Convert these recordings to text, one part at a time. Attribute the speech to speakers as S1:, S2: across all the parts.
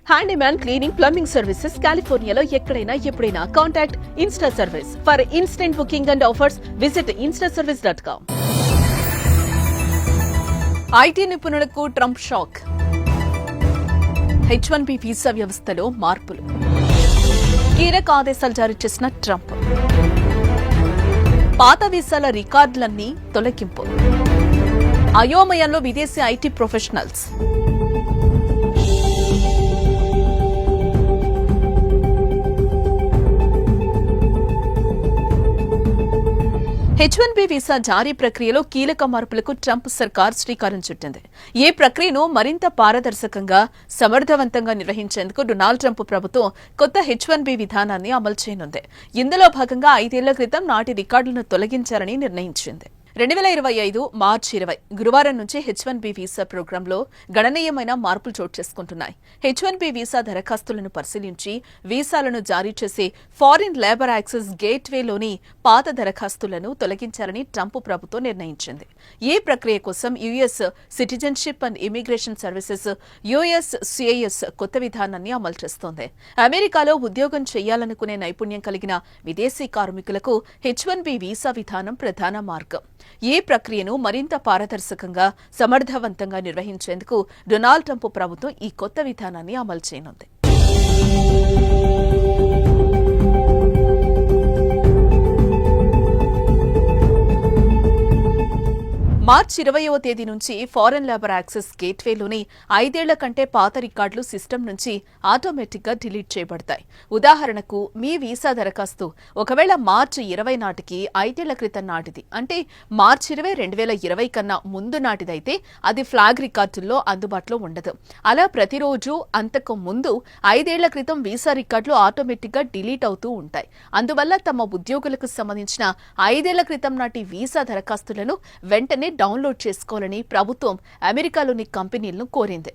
S1: Handyman cleaning plumbing services కాలిఫోర్నియాలో ఎక్కడైనా ఎప్పుడైనా contact Insta service for instant booking and offers visit instaservice.com. IT నిపుణులకు Trump shock. H1B visa వ్యవస్థలో మార్పులు. కీలక ఆదేశాలు జారీ చేసిన ట్రంప్. పాత వీసాల రికార్డులన్నీ తొలగింపు. అయోమయంలో విదేశీ ఐటీ ప్రొఫెషనల్స్. H1B వీసా జారీ ప్రక్రియలో కీలక మార్పులకు ట్రంప్ సర్కార్ శ్రీకారం చుట్టింది. ఈ ప్రక్రియను మరింత పారదర్శకంగా, సమర్థవంతంగా నిర్వహించేందుకు డొనాల్డ్ ట్రంప్ ప్రభుత్వం కొత్త H1B విధానాన్ని అమలు చేయనుంది. ఇందులో భాగంగా 5 ఏళ్ల క్రితం నాటి రికార్డులను తొలగించారని నిర్ణయించింది. 2025 మార్చి 20 గురువారం నుంచి H1B వీసా ప్రోగ్రాంలో గణనీయమైన మార్పులు చోటు చేసుకుంటున్నాయి. H1B వీసా దరఖాస్తులను పరిశీలించి వీసాలను జారీ చేసే ఫారిన్ లేబర్ యాక్సెస్ గేట్వేలోని పాత దరఖాస్తులను తొలగించాలని ట్రంప్ ప్రభుత్వం నిర్ణయించింది. ఈ ప్రక్రియ కోసం US citizenship and immigration services USCIS కొత్త విధానాన్ని అమలు చేస్తోంది. అమెరికాలో ఉద్యోగం చేయాలనుకునే నైపుణ్యం కలిగిన విదేశీ కార్మికులకు H1B వీసా విధానం ప్రధాన మార్గం. ఈ ప్రక్రియను మరింత పారదర్శకంగా, సమర్థవంతంగా నిర్వహించేందుకు డొనాల్డ్ ట్రంప్ ప్రభుత్వం ఈ కొత్త విధానాన్ని అమలు చేయనుంది. మార్చి 20వ తేదీ నుంచి ఫారెన్ లేబర్ యాక్సెస్ గేట్వేలోని 5 ఏళ్ల కంటే పాత రికార్డులు సిస్టమ్ నుంచి ఆటోమేటిక్గా డిలీట్ చేయబడతాయి. ఉదాహరణకు మీ వీసా దరఖాస్తు ఒకవేళ మార్చి 20 నాటికి 5 ఏళ్ల క్రితం నాటిది, అంటే మార్చి 20, 2020 కన్నా ముందు నాటిదైతే అది ఫ్లాగ్ రికార్డుల్లో అందుబాటులో ఉండదు. అలా ప్రతిరోజు అంతకు ముందు 5 ఏళ్ల క్రితం వీసా రికార్డులు ఆటోమేటిక్గా డిలీట్ అవుతూ ఉంటాయి. అందువల్ల తమ ఉద్యోగులకు సంబంధించిన 5 ఏళ్ల క్రితం నాటి వీసా దరఖాస్తులను వెంటనే డౌన్లోడ్ చేసుకోవాలని ప్రభుత్వం అమెరికాలోని కంపెనీలను కోరింది.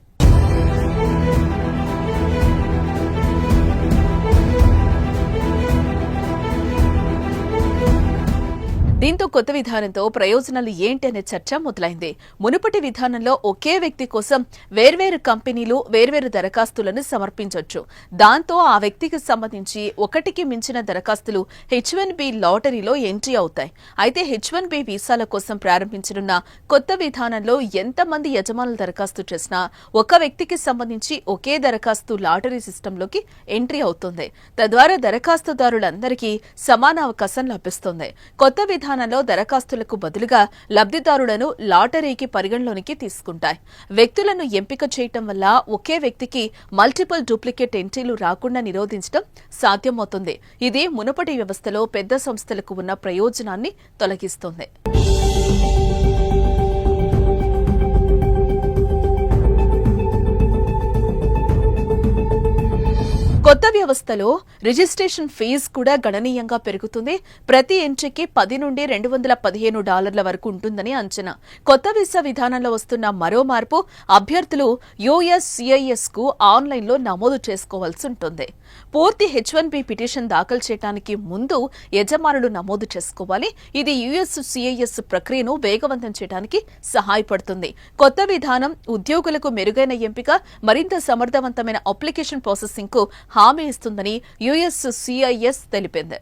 S1: దీంతో కొత్త విధానంతో ప్రయోజనాలు ఏంటి అనే చర్చ మొదలైంది. మునుపటి విధానంలో ఒకే వ్యక్తి కోసం వేర్వేరు కంపెనీలు వేర్వేరు దరఖాస్తులను సమర్పించవచ్చు. దాంతో ఆ వ్యక్తికి సంబంధించి ఒకటికి మించిన దరఖాస్తులు H1B లాటరీలో ఎంట్రీ అవుతాయి. అయితే H1B వీసాల కోసం ప్రారంభించనున్న కొత్త విధానంలో ఎంతమంది యజమానులు దరఖాస్తు చేసినా ఒక వ్యక్తికి సంబంధించి ఒకే దరఖాస్తు లాటరీ సిస్టంలోకి ఎంట్రీ అవుతుంది. తద్వారా దరఖాస్తుదారులందరికీ సమాన అవకాశం లభిస్తుంది. కొత్త విధానంలో దరఖాస్తులకు బదులుగా లబ్ధిదారులను లాటరీకి పరిగణలోనికి తీసుకుంటాయి. వ్యక్తులను ఎంపిక చేయటం వల్ల ఒకే వ్యక్తికి మల్టిపుల్ డూప్లికేట్ ఎంట్రీలు రాకుండా నిరోధించడం సాధ్యమవుతుంది. ఇది మునుపటి వ్యవస్థలో పెద్ద సంస్థలకు ఉన్న ప్రయోజనాన్ని తొలగిస్తుంది. కొత్త వ్యవస్థలో రిజిస్ట్రేషన్ ఫీజు కూడా గణనీయంగా పెరుగుతుంది. ప్రతి ఎంట్రీకి $10 నుండి $215 వరకు ఉంటుందని అంచనా. కొత్త వీసా విధానంలో వస్తున్న మరో మార్పు, అభ్యర్థులు USCIS కు ఆన్లైన్లో నమోదు చేసుకోవాల్సి ఉంటుంది. పూర్తి H1B పిటిషన్ దాఖలు చేయడానికి ముందు యజమానులు నమోదు చేసుకోవాలి. ఇది USCIS ప్రక్రియను వేగవంతం చేయడానికి సహాయపడుతుంది. కొత్త విధానం ఉద్యోగులకు మెరుగైన ఎంపిక, మరింత సమర్థవంతమైన అప్లికేషన్ ప్రాసెసింగ్ కు హామీ ఇస్తుందని USCIS తెలిపింది.